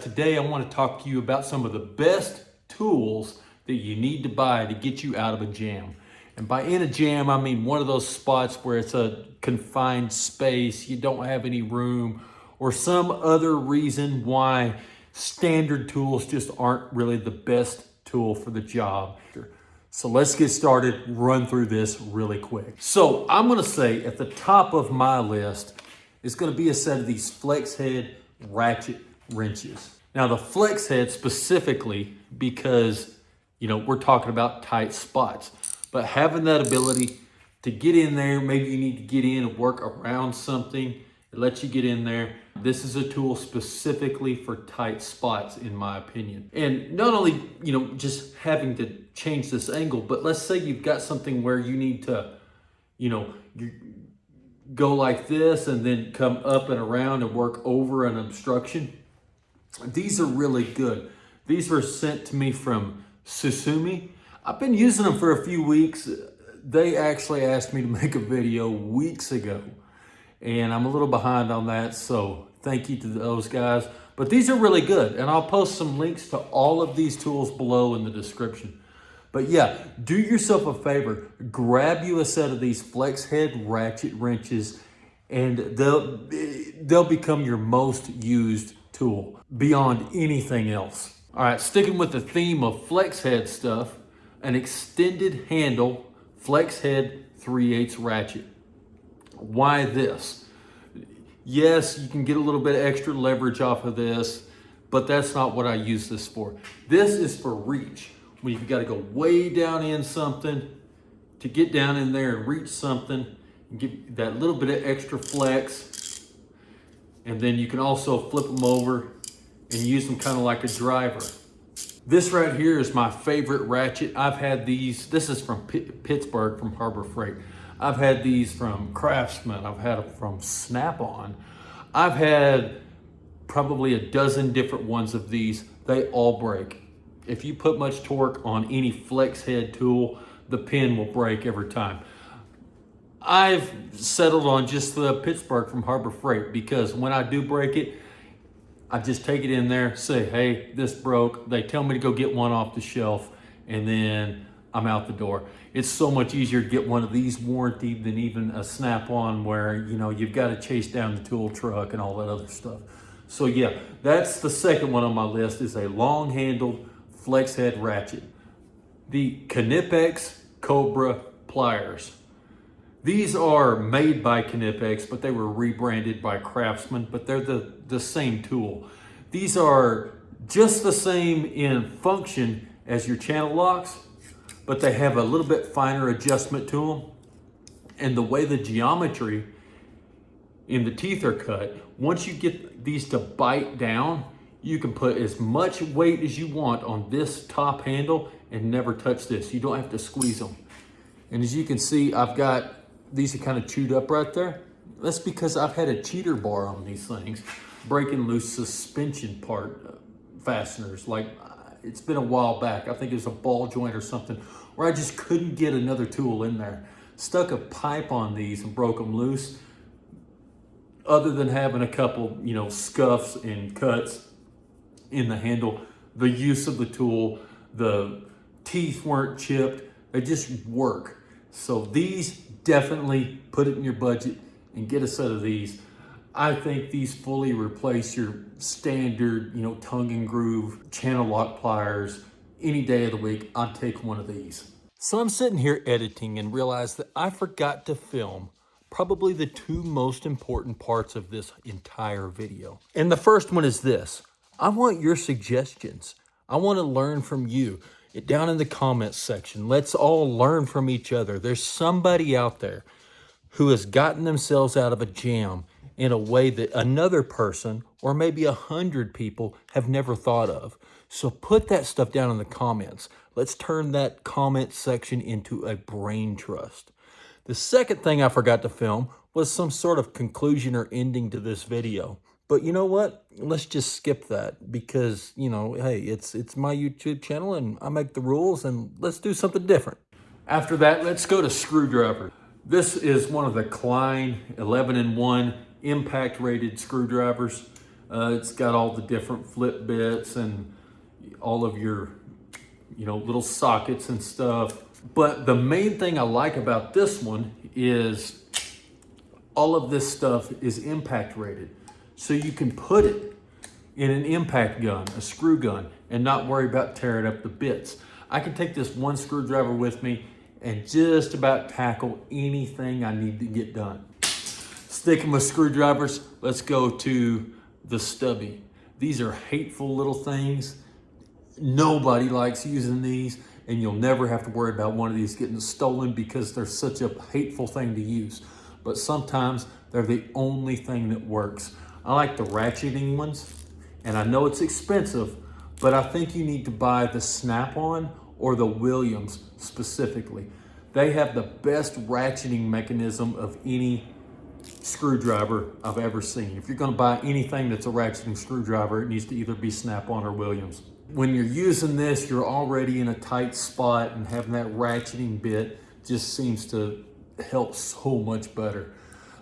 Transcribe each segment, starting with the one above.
Today I want to talk to you about some of the best tools that you need to buy to get you out of a jam. And by in a jam, I mean one of those spots where it's a confined space, you don't have any room, or some other reason why standard tools just aren't really the best tool for the job. So let's get started, run through this really quick. So I'm gonna say at the top of my list is gonna be a set of these flex head ratchet wrenches. Now the flex head specifically because, we're talking about tight spots, but having that ability to get in there, maybe you need to get in and work around something, it lets you get in there. This is a tool specifically for tight spots, in my opinion. And not only, just having to change this angle, but let's say you've got something where you need to, you go like this and then come up and around and work over an obstruction. These are really good. These were sent to me from Susumi. I've been using them for a few weeks. They actually asked me to make a video weeks ago, and I'm a little behind on that, so thank you to those guys. But these are really good, and I'll post some links to all of these tools below in the description. But yeah, do yourself a favor, grab you a set of these flex head ratchet wrenches, and they'll become your most used tool beyond anything else. All right, sticking with the theme of flex head stuff, an extended handle flex head 3/8 ratchet. Why this? Yes, you can get a little bit of extra leverage off of this, but that's not what I use this for. This is for reach. When you've got to go way down in something to get down in there and reach something and get that little bit of extra flex. And then you can also flip them over and use them kind of like a driver. This right here is my favorite ratchet. I've had these, this is from Pittsburgh from Harbor Freight. I've had these from Craftsman. I've had them from Snap-on. I've had probably a dozen different ones of these. They all break. If you put much torque on any flex head tool, the pin will break every time. I've settled on just the Pittsburgh from Harbor Freight because when I do break it, I just take it in there, say, hey, this broke. They tell me to go get one off the shelf, and then I'm out the door. It's so much easier to get one of these warranted than even a Snap-on where, you've got to chase down the tool truck and all that other stuff. So yeah, that's the second one on my list is a long-handled flex head ratchet. The Knipex Cobra Pliers. These are made by Knipex, but they were rebranded by Craftsman, but they're the same tool. These are just the same in function as your channel locks, but they have a little bit finer adjustment to them. And the way the geometry in the teeth are cut, once you get these to bite down, you can put as much weight as you want on this top handle and never touch this. You don't have to squeeze them. And as you can see, I've got, these are kind of chewed up right there. That's because I've had a cheater bar on these things, breaking loose suspension part fasteners. Like, it's been a while back. I think it was a ball joint or something where I just couldn't get another tool in there. Stuck a pipe on these and broke them loose. Other than having a couple, scuffs and cuts in the handle, the use of the tool, the teeth weren't chipped, they just work. So these, definitely put it in your budget and get a set of these. I think these fully replace your standard, tongue and groove channel lock pliers. Any day of the week, I'd take one of these. So I'm sitting here editing and realize that I forgot to film probably the two most important parts of this entire video. And the first one is this. I want your suggestions. I want to learn from you. Down in the comments section, let's all learn from each other. There's somebody out there who has gotten themselves out of a jam in a way that another person or maybe 100 people have never thought of. So put that stuff down in the comments. Let's turn that comment section into a brain trust. The second thing I forgot to film was some sort of conclusion or ending to this video. But you know what? Let's just skip that because, hey, it's my YouTube channel and I make the rules, and let's do something different. After that, let's go to screwdriver. This is one of the Klein 11-in-1 impact rated screwdrivers. It's got all the different flip bits and all of your, little sockets and stuff. But the main thing I like about this one is all of this stuff is impact rated. So you can put it in an impact gun, a screw gun, and not worry about tearing up the bits. I can take this one screwdriver with me and just about tackle anything I need to get done. Sticking with screwdrivers, let's go to the stubby. These are hateful little things. Nobody likes using these, and you'll never have to worry about one of these getting stolen because they're such a hateful thing to use. But sometimes they're the only thing that works. I like the ratcheting ones, and I know it's expensive, but I think you need to buy the Snap-on or the Williams specifically. They have the best ratcheting mechanism of any screwdriver I've ever seen. If you're going to buy anything that's a ratcheting screwdriver, it needs to either be Snap-on or Williams. When you're using this, you're already in a tight spot, and having that ratcheting bit just seems to help so much better.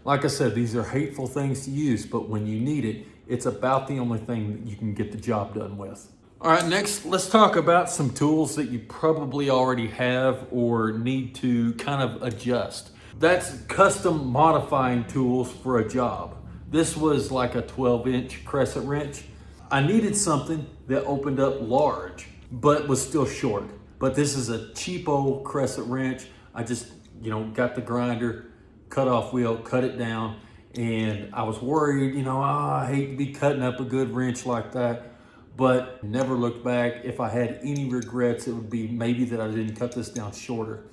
Like I said, these are hateful things to use, but when you need it, it's about the only thing that you can get the job done with. All right, next, let's talk about some tools that you probably already have or need to kind of adjust. That's custom modifying tools for a job. This was like a 12-inch crescent wrench. I needed something that opened up large, but was still short. But this is a cheapo crescent wrench. I just, got the grinder, cut off wheel, cut it down. And I was worried, I hate to be cutting up a good wrench like that. But never looked back. If I had any regrets, it would be maybe that I didn't cut this down shorter.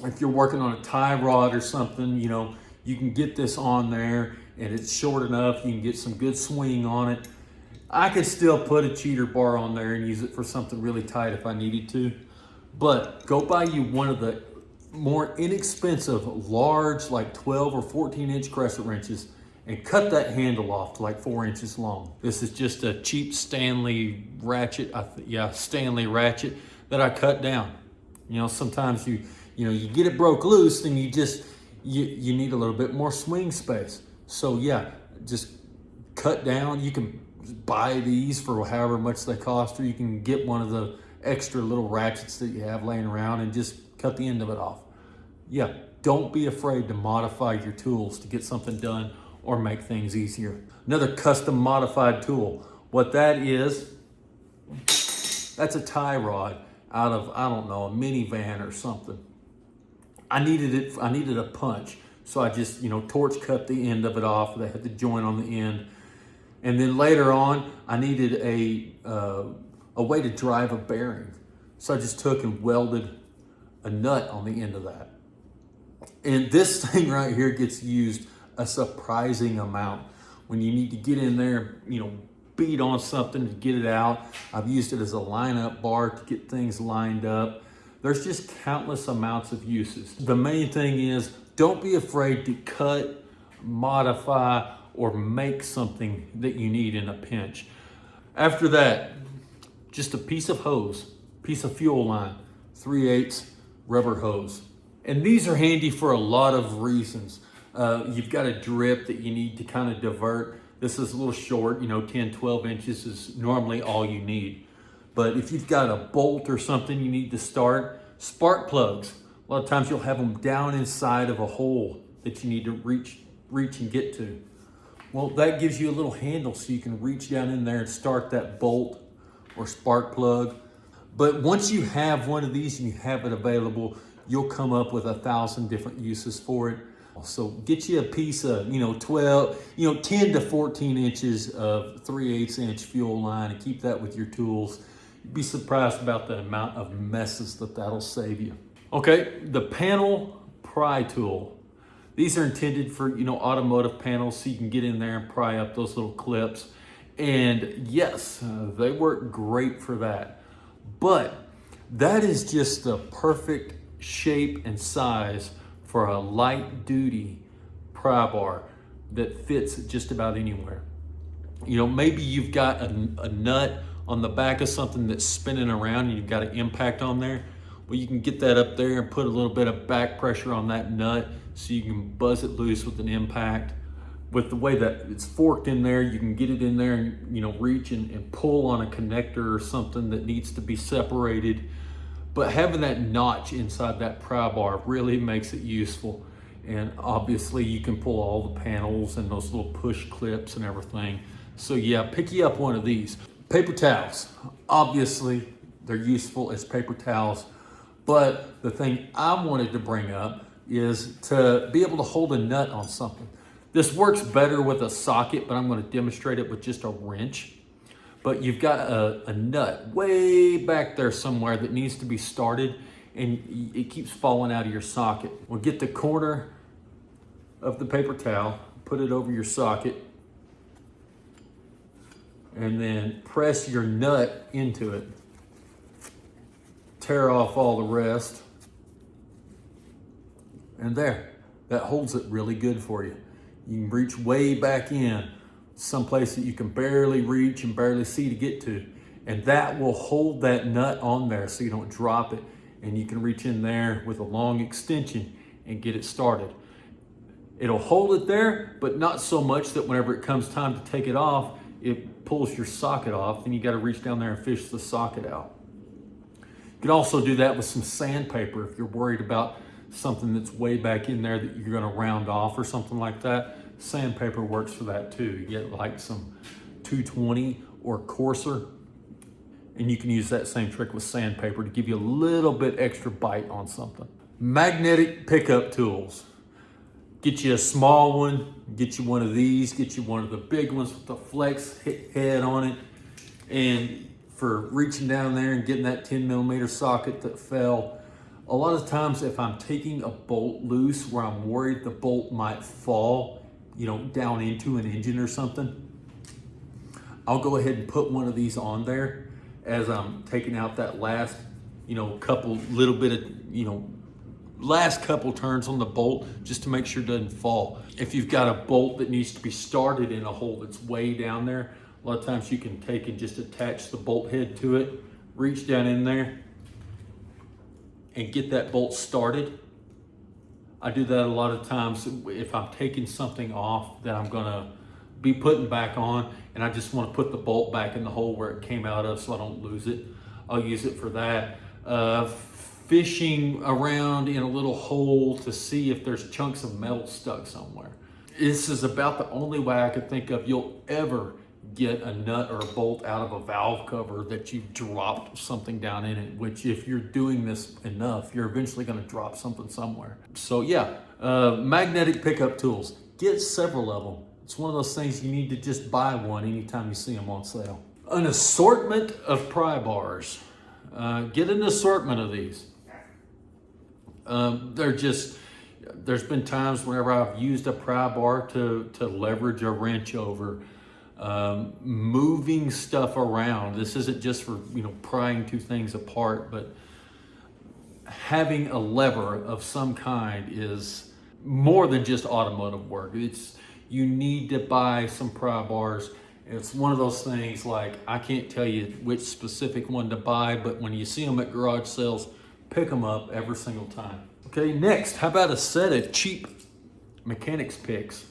If you're working on a tie rod or something, you can get this on there and it's short enough. You can get some good swing on it. I could still put a cheater bar on there and use it for something really tight if I needed to. But go buy you one of the more inexpensive, large, like 12 or 14-inch crescent wrenches and cut that handle off to like 4 inches long. This is just a cheap Stanley ratchet, Stanley ratchet that I cut down. Sometimes you get it broke loose and you need a little bit more swing space. So yeah, just cut down. You can buy these for however much they cost, or you can get one of the extra little ratchets that you have laying around and just cut the end of it off. Yeah, don't be afraid to modify your tools to get something done or make things easier. Another custom modified tool. What that is, that's a tie rod out of, I don't know, a minivan or something. I needed a punch. So I just, torch cut the end of it off. They had the joint on the end. And then later on, I needed a way to drive a bearing. So I just took and welded a nut on the end of that. And this thing right here gets used a surprising amount. When you need to get in there, beat on something to get it out. I've used it as a line-up bar to get things lined up. There's just countless amounts of uses. The main thing is, don't be afraid to cut, modify, or make something that you need in a pinch. After that, just a piece of hose, piece of fuel line, 3/8 rubber hose. And these are handy for a lot of reasons. You've got a drip that you need to kind of divert. This is a little short, 10, 12 inches is normally all you need. But if you've got a bolt or something you need to start, spark plugs. A lot of times you'll have them down inside of a hole that you need to reach and get to. Well, that gives you a little handle so you can reach down in there and start that bolt or spark plug. But once you have one of these and you have it available, you'll come up with 1,000 different uses for it. So get you a piece of, 10 to 14 inches of 3/8 inch fuel line and keep that with your tools. You'd be surprised about the amount of messes that'll save you. Okay, the panel pry tool. These are intended for, automotive panels so you can get in there and pry up those little clips. And yes, they work great for that. But that is just the perfect shape and size for a light duty Prybar that fits just about anywhere. Maybe you've got a nut on the back of something that's spinning around and you've got an impact on there. Well, you can get that up there and put a little bit of back pressure on that nut so you can buzz it loose with an impact. with the way that it's forked in there, you can get it in there and, you know, reach and pull on a connector or something that needs to be separated. But having that notch inside that pry bar really makes it useful. And obviously you can pull all the panels and those little push clips and everything. So yeah, pick you up one of these. Paper towels, obviously they're useful as paper towels. But the thing I wanted to bring up is to be able to hold a nut on something. This works better with a socket, but I'm going to demonstrate it with just a wrench. But you've got a nut way back there somewhere that needs to be started, and it keeps falling out of your socket. We'll get the corner of the paper towel, put it over your socket, and then press your nut into it. Tear off all the rest. And there, that holds it really good for you. You can reach way back in, someplace that you can barely reach and barely see to get to. And that will hold that nut on there so you don't drop it. And you can reach in there with a long extension and get it started. It'll hold it there, but not so much that whenever it comes time to take it off, it pulls your socket off, and you got to reach down there and fish the socket out. You can also do that with some sandpaper if you're worried about something that's way back in there that you're going to round off or something like that. Sandpaper works for that too. You get like some 220 or coarser, and you can use that same trick with sandpaper to give you a little bit extra bite on something. Magnetic pickup tools. Get you a small one, get you one of these, get you one of the big ones with the flex head on it. And for reaching down there and getting that 10mm socket that fell, a lot of times if I'm taking a bolt loose where I'm worried the bolt might fall, you know, down into an engine or something, I'll go ahead and put one of these on there as I'm taking out that last, you know, little bit of, you know, last couple turns on the bolt, just to make sure it doesn't fall. If you've got a bolt that needs to be started in a hole that's way down there, a lot of times you can take and just attach the bolt head to it, reach down in there, and get that bolt started. I do that a lot of times if I'm taking something off that I'm gonna be putting back on, and I just want to put the bolt back in the hole where it came out of so I don't lose it. I'll use it for that. Fishing around in a little hole to see if there's chunks of metal stuck somewhere. This is about the only way I could think of you'll ever get a nut or a bolt out of a valve cover that you've dropped something down in it, which if you're doing this enough, you're eventually going to drop something somewhere. So yeah, magnetic pickup tools. Get several of them. It's one of those things you need to just buy one anytime you see them on sale. An assortment of pry bars. Get an assortment of these. There's been times whenever I've used a pry bar to leverage a wrench over, moving stuff around. This isn't just for, you know, prying two things apart, but having a lever of some kind is more than just automotive work. You need to buy some pry bars. It's one of those things, like, I can't tell you which specific one to buy, but when you see them at garage sales, pick them up every single time. Okay, next, how about a set of cheap mechanics picks?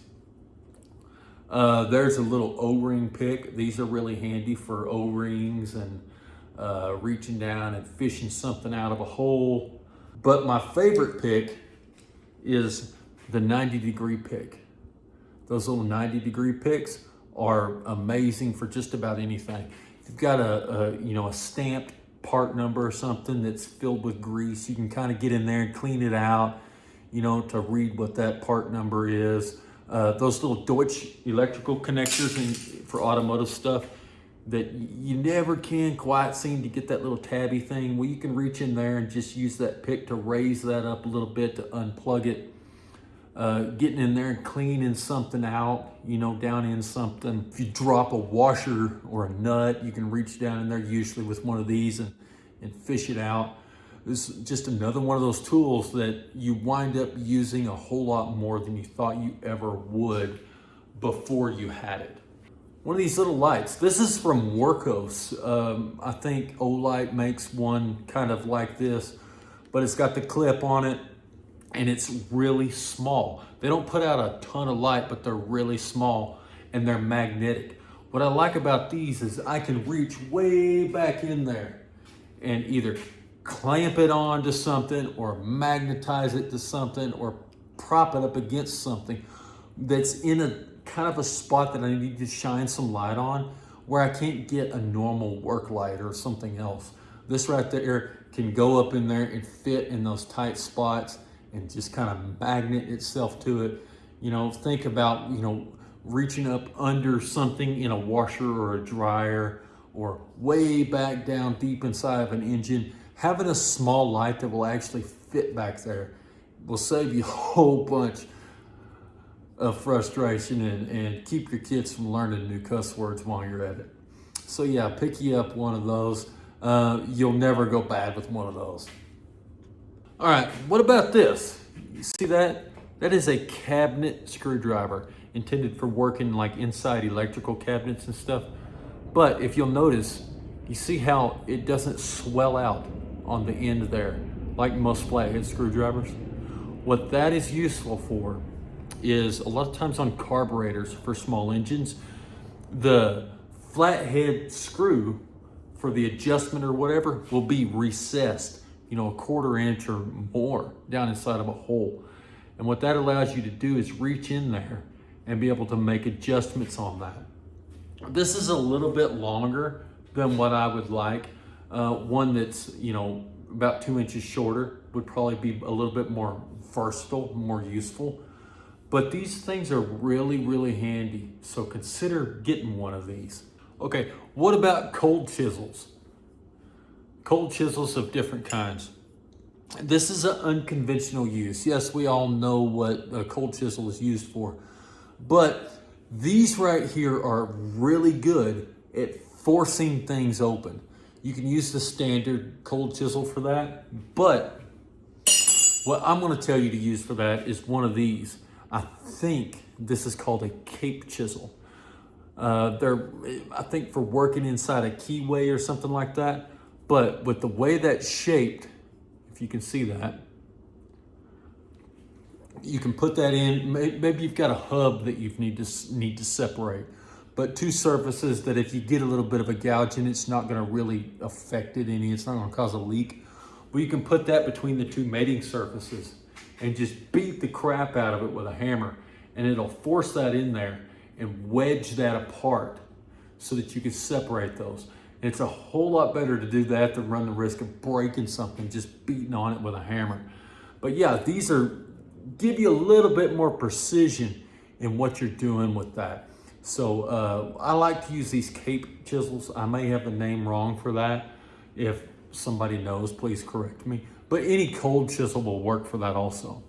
There's a little O-ring pick. These are really handy for O-rings and reaching down and fishing something out of a hole. But my favorite pick is the 90-degree pick. Those little 90-degree picks are amazing for just about anything. If you've got a stamped part number or something that's filled with grease, you can kind of get in there and clean it out, you know, to read what that part number is. Those little Deutsch electrical connectors for automotive stuff that you never can quite seem to get that little tabby thing. Well, you can reach in there and just use that pick to raise that up a little bit to unplug it. Getting in there and cleaning something out, you know, down in something. If you drop a washer or a nut, you can reach down in there usually with one of these and fish it out. This is just another one of those tools that you wind up using a whole lot more than you thought you ever would before you had it. One of these little lights. This is from Workhos. I think Olight makes one kind of like this, but it's got the clip on it. and it's really small. They don't put out a ton of light, but they're really small and they're magnetic. What I like about these is I can reach way back in there and either clamp it onto something or magnetize it to something or prop it up against something that's in a kind of a spot that I need to shine some light on where I can't get a normal work light or something else. This right there can go up in there and fit in those tight spots and just kind of magnet itself to it. You know, think about, you know, reaching up under something in a washer or a dryer or way back down deep inside of an engine. Having a small light that will actually fit back there will save you a whole bunch of frustration and keep your kids from learning new cuss words while you're at it. So yeah, pick you up one of those. You'll never go bad with one of those. All right, what about this? You see that? That is a cabinet screwdriver intended for working like inside electrical cabinets and stuff. But if you'll notice, you see how it doesn't swell out on the end there, like most flathead screwdrivers. What that is useful for is a lot of times on carburetors for small engines, the flathead screw for the adjustment or whatever will be recessed, you know, a 1/4 inch or more down inside of a hole. And what that allows you to do is reach in there and be able to make adjustments on that. This is a little bit longer than what I would like. One that's, you know, about 2 inches shorter would probably be a little bit more versatile, more useful. But these things are really, really handy. So consider getting one of these. Okay, what about cold chisels? Cold chisels of different kinds. This is an unconventional use. Yes, we all know what a cold chisel is used for, but these right here are really good at forcing things open. You can use the standard cold chisel for that, but what I'm going to tell you to use for that is one of these. I think this is called a cape chisel. They're, I think, for working inside a keyway or something like that, but with the way that's shaped, if you can see that, you can put that in. Maybe you've got a hub that you need to separate, but two surfaces that if you get a little bit of a gouge in, it's not going to really affect it any. It's not going to cause a leak. Well, you can put that between the two mating surfaces and just beat the crap out of it with a hammer, and it'll force that in there and wedge that apart so that you can separate those. And it's a whole lot better to do that than run the risk of breaking something just beating on it with a hammer. But yeah, these give you a little bit more precision in what you're doing with that. So I like to use these cape chisels. I may have the name wrong for that. If somebody knows, please correct me. But any cold chisel will work for that also.